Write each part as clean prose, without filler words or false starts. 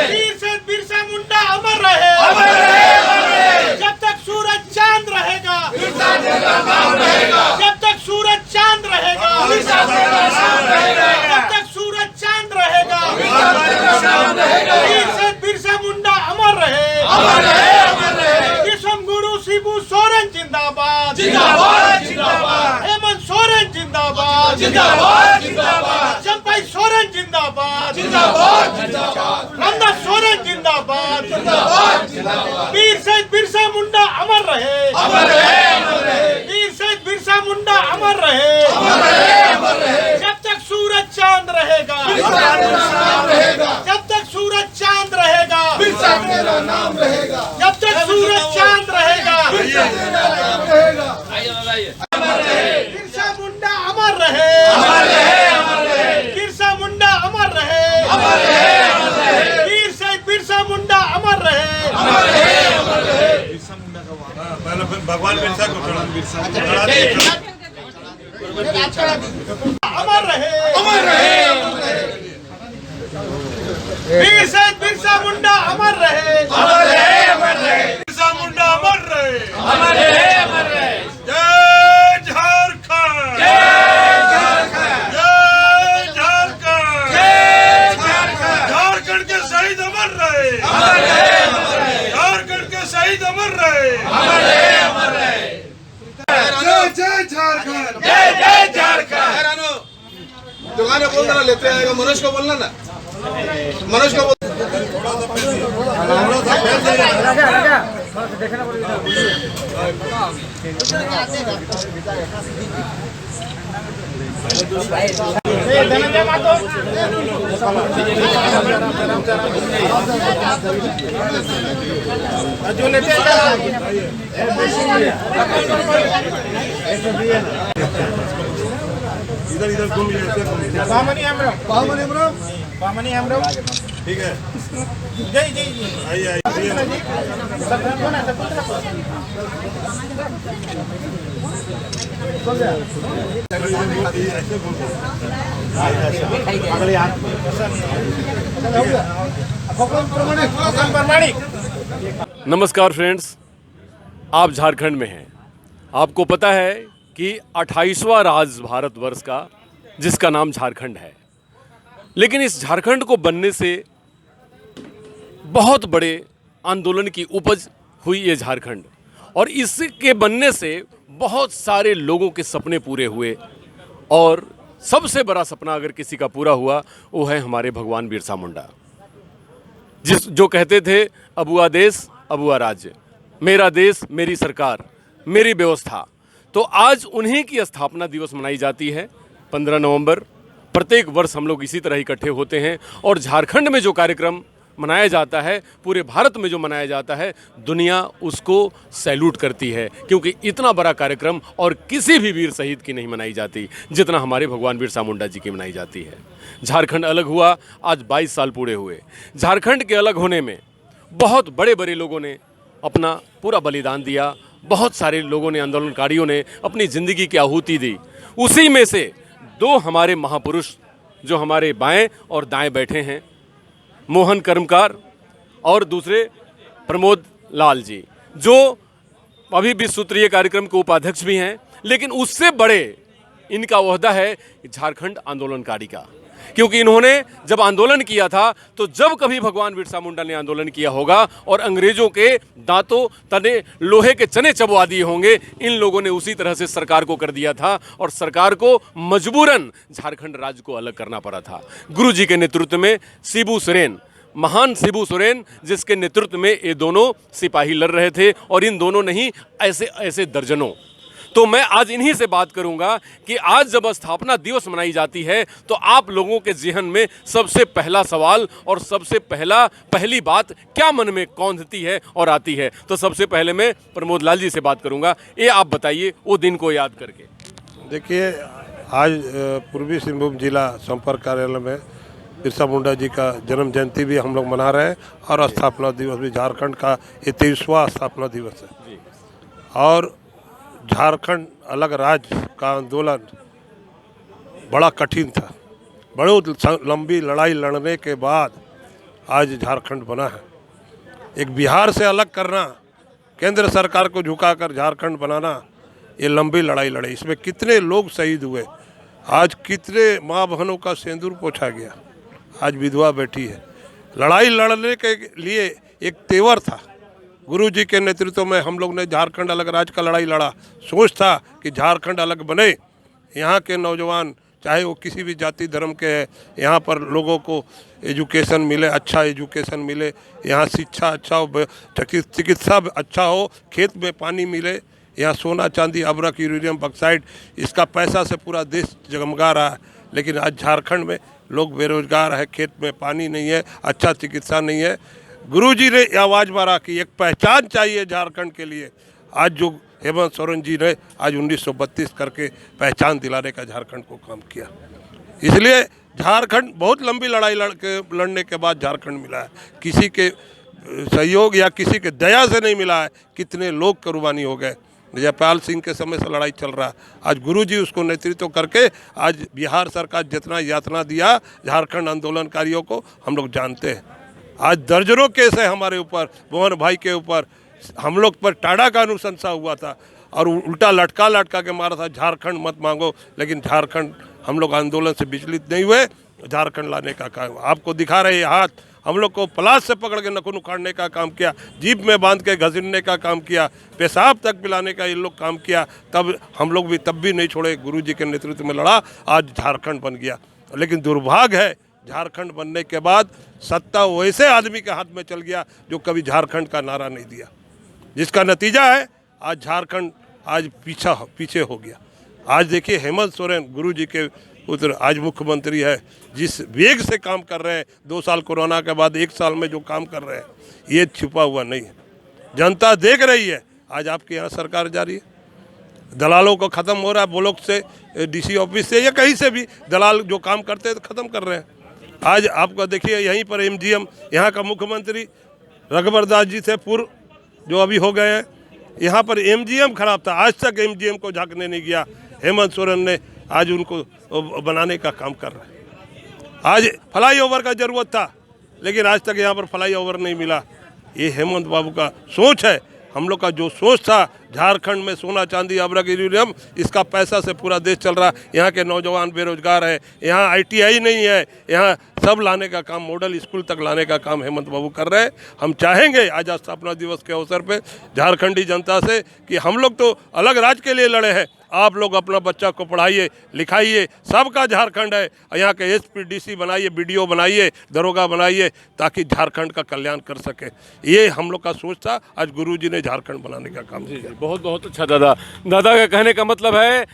वीर से बिरसा मुंडा अमर रहे, अमर रहे, अमर रहे। जब तक सूरज चांद रहेगा, बिरसा तेरा नाम रहेगा। जब तक सूरज चांद रहेगा, बिरसा तेरा नाम रहेगा। जब तक सूरज चांद रहेगा, बिरसा तेरा नाम रहेगा। वीर से बिरसा मुंडा अमर रहे, अमर रहे, अमर रहे। विश्वम गुरु शिबू सोरेन जिंदाबाद, जिंदाबाद, जिंदाबाद। हेमंत सोरेन जिंदाबाद, जिंदाबाद, जिंदाबाद। चंपाई सोरेन जिंदाबाद, जिंदाबाद, जिंदाबाद। रामदास सोरेन जिंदाबाद, जिंदाबाद, जिंदाबाद। वीर शहीद बिरसा मुंडा अमर रहे, अमर रहे, अमर रहे। वीर शहीद बिरसा मुंडा अमर रहे, अमर रहे, अमर रहे। जब तक सूरज चांद रहेगा, बिरसा तेरा नाम रहेगा। जब तक सूरज चांद रहेगा, बिरसा तेरा नाम रहेगा। जब तक सूरज चांद रहेगा, बिरसा तेरा नाम रहेगा। अमर रहे बिरसा मुंडा, अमर रहे, अमर रहे, अमर रहे। बिरसा मुंडा अमर रहे, अमर रहे, अमर रहे। वीर शहीद बिरसा मुंडा अमर रहे, अमर रहे, अमर रहे। बिरसा मुंडा का पहले भगवान बिरसा को चढ़ा, अमर रहे, अमर रहे, अमर रहे। वीर शहीद बिरसा मुंडा अमर रहे, अमर रहे, अमर रहे। बिरसा मुंडा अमर रहे, अमर रहे, अमर रहे। जय झारखंड, जय झारखंड, जय झारखंड, जय झारखंड। झारखंड के शहीद अमर रहे, अमर रहे, अमर रहे। झारखंड के शहीद अमर रहे, अमर रहे, अमर रहे। जय जय झारखंड, जय जय झारखंड। जो गाना बोल रहा लेते आएगा, मनोज को बोलना ना, मनोज को बोल। इधर इधर घूम बामनी हेमरम, ठीक है। जय जय जी, आइए आइए। नमस्कार फ्रेंड्स, आप झारखंड में हैं। आपको पता है कि 28वां राज्य भारतवर्ष का, जिसका नाम झारखंड है। लेकिन इस झारखंड को बनने से बहुत बड़े आंदोलन की उपज हुई ये झारखंड, और इसके बनने से बहुत सारे लोगों के सपने पूरे हुए। और सबसे बड़ा सपना अगर किसी का पूरा हुआ, वो है हमारे भगवान बिरसा मुंडा, जो कहते थे अबुआ देश अबुआ राज्य, मेरा देश मेरी सरकार मेरी व्यवस्था। तो आज उन्हीं की स्थापना दिवस मनाई जाती है 15 नवंबर। प्रत्येक वर्ष हम लोग इसी तरह इकट्ठे होते हैं, और झारखंड में जो कार्यक्रम मनाया जाता है, पूरे भारत में जो मनाया जाता है, दुनिया उसको सैल्यूट करती है, क्योंकि इतना बड़ा कार्यक्रम और किसी भी वीर शहीद की नहीं मनाई जाती जितना हमारे भगवान बिरसा मुंडा जी की मनाई जाती है। झारखंड अलग हुआ, आज 22 साल पूरे हुए। झारखंड के अलग होने में बहुत बड़े बड़े लोगों ने अपना पूरा बलिदान दिया, बहुत सारे लोगों ने, आंदोलनकारियों ने अपनी ज़िंदगी की आहुति दी। उसी में से दो हमारे महापुरुष जो हमारे बाएं और दाएं बैठे हैं, मोहन कर्मकार और दूसरे प्रमोद लाल जी, जो अभी विश्व सूत्रीय कार्यक्रम के उपाध्यक्ष भी हैं। लेकिन उससे बड़े इनका ओहदा है झारखंड आंदोलनकारी का, क्योंकि इन्होंने जब आंदोलन किया था, तो जब कभी भगवान बिरसा मुंडा ने आंदोलन किया होगा और अंग्रेजों के दांतों तने लोहे के चने चबवा दिए होंगे, इन लोगों ने उसी तरह से सरकार को कर दिया था, और सरकार को मजबूरन झारखंड राज्य को अलग करना पड़ा था। गुरु जी के नेतृत्व में शिबू सोरेन, महान शिबू सोरेन, जिसके नेतृत्व में ये दोनों सिपाही लड़ रहे थे, और इन दोनों नहीं ऐसे ऐसे दर्जनों। तो मैं आज इन्हीं से बात करूंगा कि आज जब स्थापना दिवस मनाई जाती है, तो आप लोगों के ज़हन में सबसे पहला सवाल और सबसे पहली बात क्या मन में कौंधती है और आती है। तो सबसे पहले मैं प्रमोद लाल जी से बात करूंगा। ये आप बताइए वो दिन को याद करके। देखिए, आज पूर्वी सिंहभूम जिला संपर्क कार्यालय में बिरसा मुंडा जी का जन्म जयंती भी हम लोग मना रहे हैं, और स्थापना दिवस भी झारखंड का 23वां स्थापना दिवस है। और झारखंड अलग राज्य का आंदोलन बड़ा कठिन था। बहुत लंबी लड़ाई लड़ने के बाद आज झारखंड बना है। एक बिहार से अलग करना, केंद्र सरकार को झुकाकर झारखंड बनाना, ये लंबी लड़ाई लड़े। इसमें कितने लोग शहीद हुए, आज कितने माँ बहनों का सिंदूर पोंछा गया, आज विधवा बैठी है। लड़ाई लड़ने के लिए एक तेवर था। गुरुजी के नेतृत्व में हम लोग ने झारखंड अलग राज्य का लड़ाई लड़ा। सोच था कि झारखंड अलग बने, यहाँ के नौजवान चाहे वो किसी भी जाति धर्म के हैं, यहाँ पर लोगों को एजुकेशन मिले, अच्छा एजुकेशन मिले, यहाँ शिक्षा अच्छा हो, चिकित्सा अच्छा हो, खेत में पानी मिले, यहाँ सोना चांदी अबरक यूरेनियम बक्साइड, इसका पैसा से पूरा देश जगमगा रहा है। लेकिन आज झारखंड में लोग बेरोजगार है, खेत में पानी नहीं है, अच्छा चिकित्सा नहीं है। गुरुजी ने आवाज़ मारा कि एक पहचान चाहिए झारखंड के लिए। आज जो हेमंत सोरेन जी ने आज 1932 करके पहचान दिलाने का झारखंड को काम किया। इसलिए झारखंड बहुत लंबी लड़ाई लड़ने के बाद झारखंड मिला है। किसी के सहयोग या किसी के दया से नहीं मिला है। कितने लोग कुर्बानी हो गए। जयपाल सिंह के समय से लड़ाई चल रहा है। आज गुरुजी उसको नेतृत्व करके आज बिहार सरकार जितना यातना दिया झारखंड आंदोलनकारियों को हम लोग जानते हैं। आज दर्जनों केस है हमारे ऊपर, मोहन भाई के ऊपर, हम लोग पर टाडा का अनुशंसा हुआ था और उल्टा लटका के मारा था, झारखंड मत मांगो। लेकिन झारखंड हम लोग आंदोलन से विचलित नहीं हुए, झारखंड लाने का काम आपको दिखा रहे हाथ, हम लोग को पलाश से पकड़ के नखून उखाड़ने का काम किया, जीप में बांध के घसीटने का काम किया, पेशाब तक पिलाने का ये लोग काम किया। तब हम लोग भी तब भी नहीं छोड़े, गुरुजी के नेतृत्व में लड़ा, आज झारखंड बन गया। लेकिन दुर्भाग्य है झारखंड बनने के बाद सत्ता वैसे आदमी के हाथ में चल गया जो कभी झारखंड का नारा नहीं दिया, जिसका नतीजा है आज झारखंड आज पीछे हो गया। आज देखिए हेमंत सोरेन गुरुजी के पुत्र आज मुख्यमंत्री है, जिस वेग से काम कर रहे हैं, 2 साल कोरोना के बाद 1 साल में जो काम कर रहे हैं ये छिपा हुआ नहीं है, जनता देख रही है। आज आपके यहाँ सरकार जारी है, दलालों को ख़त्म हो रहा है, ब्लॉक से डीसी ऑफिस से या कहीं से भी दलाल जो काम करते हैं तो ख़त्म कर रहे हैं। आज आपको देखिए यहीं पर एमजीएम, यहाँ का मुख्यमंत्री रघुवर दास जी थे पूर्व, जो अभी हो गए हैं, यहाँ पर एमजीएम खराब था, आज तक एमजीएम को झांकने नहीं गया। हेमंत सोरेन ने आज उनको बनाने का काम कर रहा है। आज फ्लाईओवर का ज़रूरत था, लेकिन आज तक यहाँ पर फ्लाईओवर नहीं मिला। ये हेमंत बाबू का सोच है। हम लोग का जो सोच था झारखंड में सोना चांदी अबरक यूरेनियम, इसका पैसा से पूरा देश चल रहा है। यहाँ के नौजवान बेरोजगार है, यहाँ आईटीआई नहीं है, यहाँ सब लाने का काम, मॉडल स्कूल तक लाने का काम हेमंत बाबू कर रहे हैं। हम चाहेंगे आज स्थापना दिवस के अवसर पे झारखंडी जनता से कि हम लोग तो अलग राज्य के लिए लड़े हैं, आप लोग अपना बच्चा को पढ़ाइए लिखाइए, सबका झारखंड है, यहाँ के एसपी डीसी बनाइए, बीडीओ बनाइए, दरोगा बनाइए, ताकि झारखंड का कल्याण कर सके। ये हम लोग का सोच था, आज गुरुजी ने झारखंड बनाने का काम किया। बहुत बहुत अच्छा दादा का कहने का मतलब है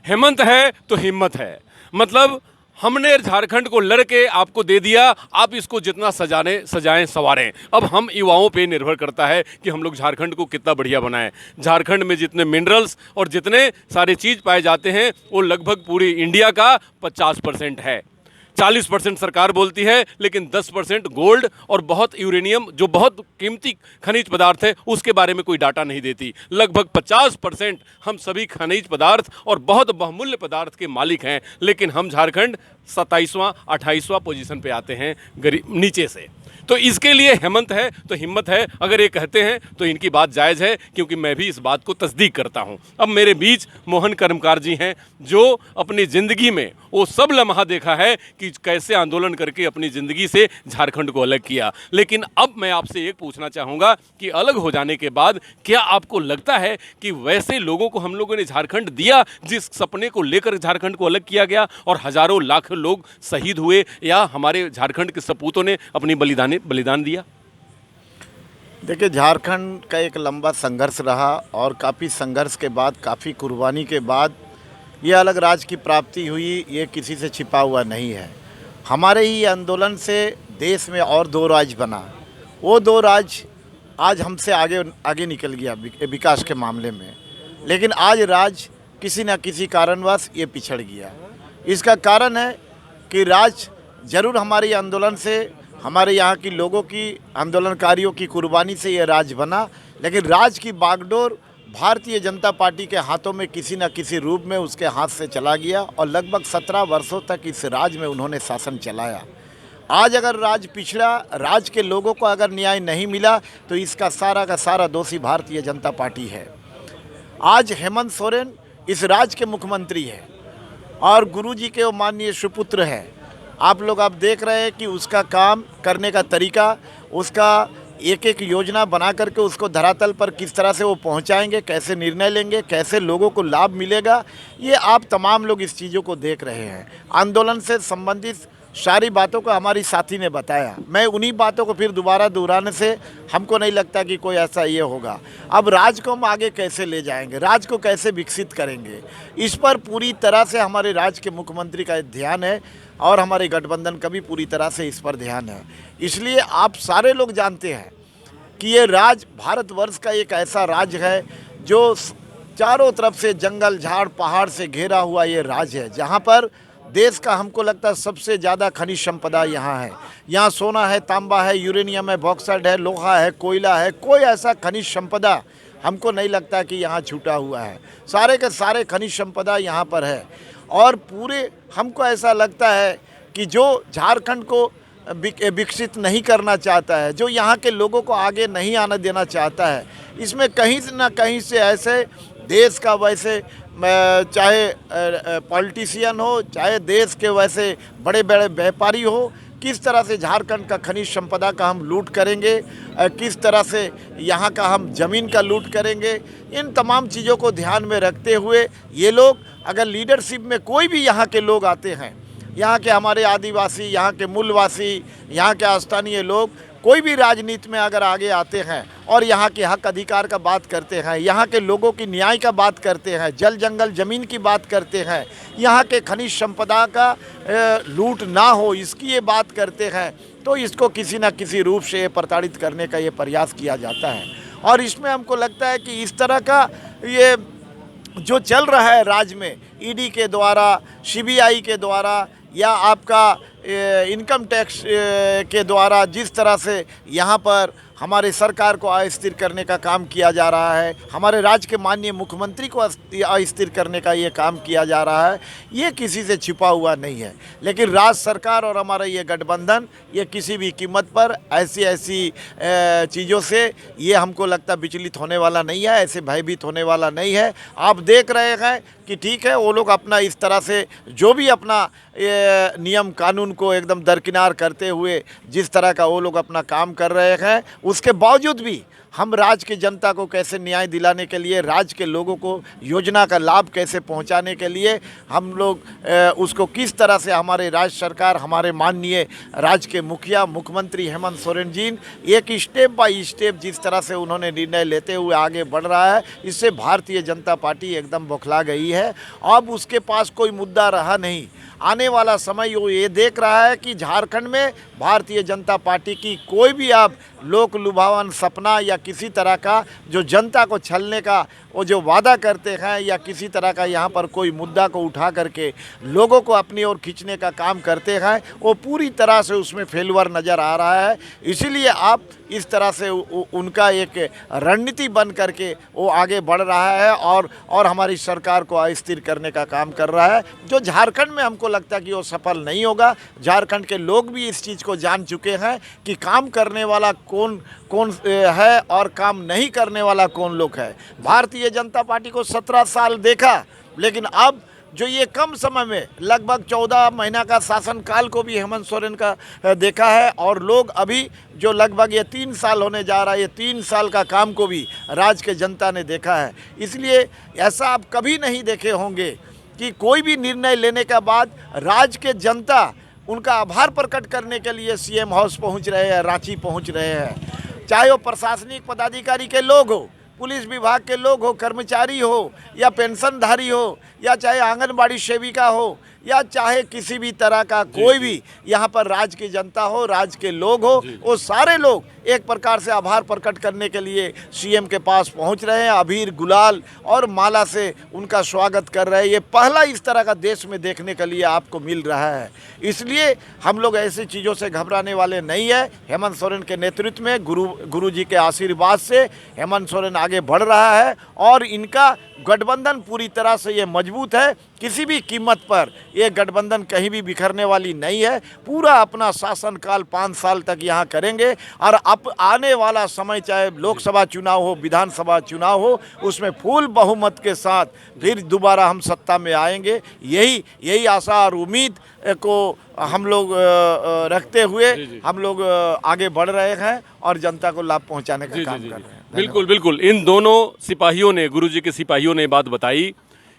हेमंत है तो हिम्मत है। मतलब हमने झारखंड को लड़के आपको दे दिया, आप इसको जितना सजाएं संवारें। अब हम युवाओं पे निर्भर करता है कि हम लोग झारखंड को कितना बढ़िया बनाएं। झारखंड में जितने मिनरल्स और जितने सारे चीज़ पाए जाते हैं वो लगभग पूरी इंडिया का 50% है। 40% सरकार बोलती है, लेकिन 10% गोल्ड और बहुत यूरेनियम जो बहुत कीमती खनिज पदार्थ है उसके बारे में कोई डाटा नहीं देती। लगभग 50% हम सभी खनिज पदार्थ और बहुत बहुमूल्य पदार्थ के मालिक हैं, लेकिन हम झारखंड 27वां 28वां पोजीशन पे आते हैं नीचे से। तो इसके लिए हेमंत है तो हिम्मत है, अगर ये कहते हैं तो इनकी बात जायज़ है, क्योंकि मैं भी इस बात को तस्दीक करता हूँ। अब मेरे बीच मोहन कर्मकार जी हैं, जो अपनी ज़िंदगी में वो सब लम्हा देखा है कि कैसे आंदोलन करके अपनी ज़िंदगी से झारखंड को अलग किया। लेकिन अब मैं आपसे एक पूछना चाहूँगा कि अलग हो जाने के बाद क्या आपको लगता है कि वैसे लोगों को हम लोगों ने झारखंड दिया जिस सपने को लेकर झारखंड को अलग किया गया और हज़ारों लाख लोग शहीद हुए, या हमारे झारखंड के सपूतों ने अपनी बलिदान दिया? देखिए, झारखंड का एक लंबा संघर्ष रहा और काफ़ी संघर्ष के बाद, काफ़ी कुर्बानी के बाद ये अलग राज्य की प्राप्ति हुई। ये किसी से छिपा हुआ नहीं है। हमारे ही आंदोलन से देश में और 2 राज्य बना। वो 2 राज्य आज हमसे आगे निकल गया विकास के मामले में, लेकिन आज राज्य किसी न किसी कारणवश ये पिछड़ गया। इसका कारण है कि राज्य जरूर हमारे आंदोलन से, हमारे यहाँ की लोगों की, आंदोलनकारियों की कुर्बानी से ये राज्य बना, लेकिन राज्य की बागडोर भारतीय जनता पार्टी के हाथों में किसी न किसी रूप में उसके हाथ से चला गया और लगभग 17 वर्षों तक इस राज्य में उन्होंने शासन चलाया। आज अगर राज पिछड़ा, राज्य के लोगों को अगर न्याय नहीं मिला तो इसका सारा का सारा दोषी भारतीय जनता पार्टी है। आज हेमंत सोरेन इस राज्य के मुख्यमंत्री हैं और गुरुजी के वो माननीय सुपुत्र हैं। आप लोग देख रहे हैं कि उसका काम करने का तरीका, उसका एक एक योजना बना करके उसको धरातल पर किस तरह से वो पहुंचाएंगे, कैसे निर्णय लेंगे, कैसे लोगों को लाभ मिलेगा, ये आप तमाम लोग इस चीज़ों को देख रहे हैं। आंदोलन से संबंधित सारी बातों को हमारी साथी ने बताया। मैं उन्हीं बातों को फिर दोबारा दोहराने से हमको नहीं लगता कि कोई ऐसा ये होगा। अब राज्य को हम आगे कैसे ले जाएंगे, राज्य को कैसे विकसित करेंगे, इस पर पूरी तरह से हमारे राज्य के मुख्यमंत्री का ध्यान है और हमारे गठबंधन का भी पूरी तरह से इस पर ध्यान है। इसलिए आप सारे लोग जानते हैं कि ये राज्य भारतवर्ष का एक ऐसा राज्य है जो चारों तरफ से जंगल झाड़ पहाड़ से घिरा हुआ ये राज्य है, जहाँ पर देश का हमको लगता है सबसे ज़्यादा खनिज संपदा यहाँ है। यहाँ सोना है, तांबा है, यूरेनियम है, बॉक्साइट है, लोहा है, कोयला है। कोई ऐसा खनिज संपदा हमको नहीं लगता कि यहाँ छूटा हुआ है। सारे के सारे खनिज संपदा यहाँ पर है और पूरे हमको ऐसा लगता है कि जो झारखंड को विकसित नहीं करना चाहता है, जो यहाँ के लोगों को आगे नहीं आने देना चाहता है, इसमें कहीं ना कहीं से ऐसे देश का वैसे चाहे पॉलिटिशियन हो, चाहे देश के वैसे बड़े बड़े व्यापारी हो, किस तरह से झारखंड का खनिज संपदा का हम लूट करेंगे, किस तरह से यहाँ का हम ज़मीन का लूट करेंगे, इन तमाम चीज़ों को ध्यान में रखते हुए ये लोग अगर लीडरशिप में कोई भी यहाँ के लोग आते हैं, यहाँ के हमारे आदिवासी, यहाँ के मूलवासी, यहाँ के स्थानीय लोग कोई भी राजनीति में अगर आगे आते हैं और यहाँ के हक अधिकार का बात करते हैं, यहाँ के लोगों की न्याय का बात करते हैं, जल जंगल ज़मीन की बात करते हैं, यहाँ के खनिज संपदा का लूट ना हो इसकी ये बात करते हैं, तो इसको किसी न किसी रूप से प्रताड़ित करने का ये प्रयास किया जाता है। और इसमें हमको लगता है कि इस तरह का ये जो चल रहा है राज्य में, ईडी के द्वारा, सीबीआई के द्वारा या आपका इनकम टैक्स के द्वारा जिस तरह से यहाँ पर हमारे सरकार को अस्थिर करने का काम किया जा रहा है, हमारे राज्य के माननीय मुख्यमंत्री को अस्थिर करने का ये काम किया जा रहा है, ये किसी से छिपा हुआ नहीं है। लेकिन राज्य सरकार और हमारा ये गठबंधन ये किसी भी कीमत पर ऐसी चीज़ों से ये हमको लगता विचलित होने वाला नहीं है, ऐसे भयभीत होने वाला नहीं है। आप देख रहे हैं कि ठीक है, वो लोग अपना इस तरह से जो भी अपना नियम कानून को एकदम दरकिनार करते हुए जिस तरह का वो लोग अपना काम कर रहे हैं, उसके बावजूद भी हम राज्य की जनता को कैसे न्याय दिलाने के लिए, राज्य के लोगों को योजना का लाभ कैसे पहुंचाने के लिए हम लोग उसको किस तरह से हमारे राज्य सरकार, हमारे माननीय राज्य के मुखिया मुख्यमंत्री हेमंत सोरेन जी एक स्टेप बाय स्टेप जिस तरह से उन्होंने निर्णय लेते हुए आगे बढ़ रहा है, इससे भारतीय जनता पार्टी एकदम बौखला गई है। अब उसके पास कोई मुद्दा रहा नहीं। आने वाला समय वो ये देख रहा है कि झारखंड में भारतीय जनता पार्टी की कोई भी आप लोक लुभावन सपना या किसी तरह का जो जनता को छलने का वो जो वादा करते हैं या किसी तरह का यहाँ पर कोई मुद्दा को उठा करके लोगों को अपनी ओर खींचने का काम करते हैं, वो पूरी तरह से उसमें फेलवर नज़र आ रहा है। इसीलिए आप इस तरह से उनका एक रणनीति बन करके वो आगे बढ़ रहा है और हमारी सरकार को अस्थिर करने का काम कर रहा है, जो झारखंड में हमको लगता है कि वो सफल नहीं होगा। झारखंड के लोग भी इस चीज़ को जान चुके हैं कि काम करने वाला कौन है और काम नहीं करने वाला कौन लोग है। भारतीय जनता पार्टी को 17 साल देखा, लेकिन अब जो ये कम समय में लगभग 14 महीना का शासनकाल को भी हेमंत सोरेन का देखा है और लोग अभी जो लगभग ये 3 साल होने जा रहा है, ये 3 साल का काम को भी राज्य के जनता ने देखा है। इसलिए ऐसा आप कभी नहीं देखे होंगे कि कोई भी निर्णय लेने के बाद राज्य के जनता उनका आभार प्रकट करने के लिए सीएम हाउस पहुंच रहे हैं, रांची पहुंच रहे हैं। चाहे वो प्रशासनिक पदाधिकारी के लोग हो, पुलिस विभाग के लोग हो, कर्मचारी हो या पेंशनधारी हो या चाहे आंगनबाड़ी सेविका हो या चाहे किसी भी तरह का कोई भी यहाँ पर राज्य की जनता हो, राज्य के लोग हो, वो सारे लोग एक प्रकार से आभार प्रकट करने के लिए सीएम के पास पहुँच रहे हैं। अबीर गुलाल और माला से उनका स्वागत कर रहे हैं। ये पहला इस तरह का देश में देखने के लिए आपको मिल रहा है। इसलिए हम लोग ऐसी चीज़ों से घबराने वाले नहीं है। हेमंत सोरेन के नेतृत्व में गुरु जी के आशीर्वाद से हेमंत सोरेन आगे बढ़ रहा है और इनका गठबंधन पूरी तरह से ये मजबूत है। किसी भी कीमत पर ये गठबंधन कहीं भी बिखरने वाली नहीं है। पूरा अपना शासनकाल 5 साल तक यहाँ करेंगे और अब आने वाला समय चाहे लोकसभा चुनाव हो, विधानसभा चुनाव हो, उसमें फुल बहुमत के साथ फिर दोबारा हम सत्ता में आएंगे। यही आशा और उम्मीद को हम लोग रखते हुए हम लोग आगे बढ़ रहे हैं और जनता को लाभ पहुंचाने का काम कर रहे हैं। बिल्कुल बिल्कुल, इन दोनों सिपाहियों ने, गुरुजी के सिपाहियों ने बात बताई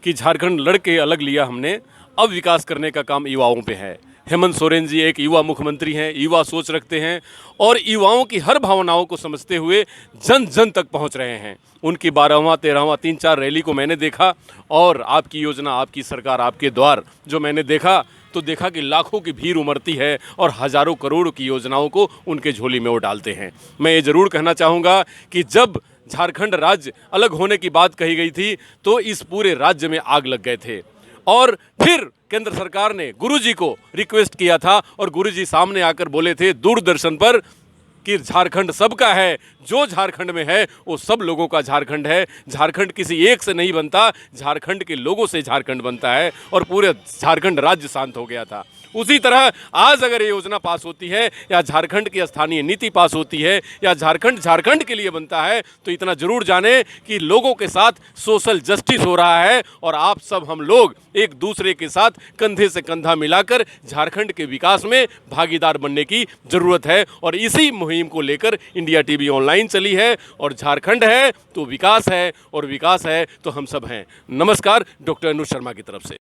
कि झारखंड लड़के अलग लिया हमने, अब विकास करने का काम युवाओं पे है। हेमंत सोरेन जी एक युवा मुख्यमंत्री हैं, युवा सोच रखते हैं और युवाओं की हर भावनाओं को समझते हुए जन जन तक पहुंच रहे हैं। उनकी 12वां 13वां 3-4 रैली को मैंने देखा और आपकी योजना, आपकी सरकार, आपके द्वार जो मैंने देखा तो देखा कि लाखों की भीड़ उमड़ती है और हज़ारों करोड़ की योजनाओं को उनके झोली में वो डालते हैं। मैं ये ज़रूर कहना चाहूँगा कि जब झारखंड राज्य अलग होने की बात कही गई थी तो इस पूरे राज्य में आग लग गए थे और फिर केंद्र सरकार ने गुरुजी को रिक्वेस्ट किया था और गुरुजी सामने आकर बोले थे दूरदर्शन पर कि झारखंड सबका है, जो झारखंड में है वो सब लोगों का झारखंड है। झारखंड किसी एक से नहीं बनता, झारखंड के लोगों से झारखंड बनता है और पूरे झारखंड राज्य शांत हो गया था। उसी तरह आज अगर ये योजना पास होती है या झारखंड की स्थानीय नीति पास होती है या झारखंड के लिए बनता है तो इतना जरूर जाने कि लोगों के साथ सोशल जस्टिस हो रहा है और आप सब हम लोग एक दूसरे के साथ कंधे से कंधा मिलाकर झारखंड के विकास में भागीदार बनने की जरूरत है। और इसी मुहिम को लेकर इंडिया टीवी ऑनलाइन चली है और झारखंड है तो विकास है और विकास है तो हम सब हैं। नमस्कार, डॉक्टर अनुज शर्मा की तरफ से।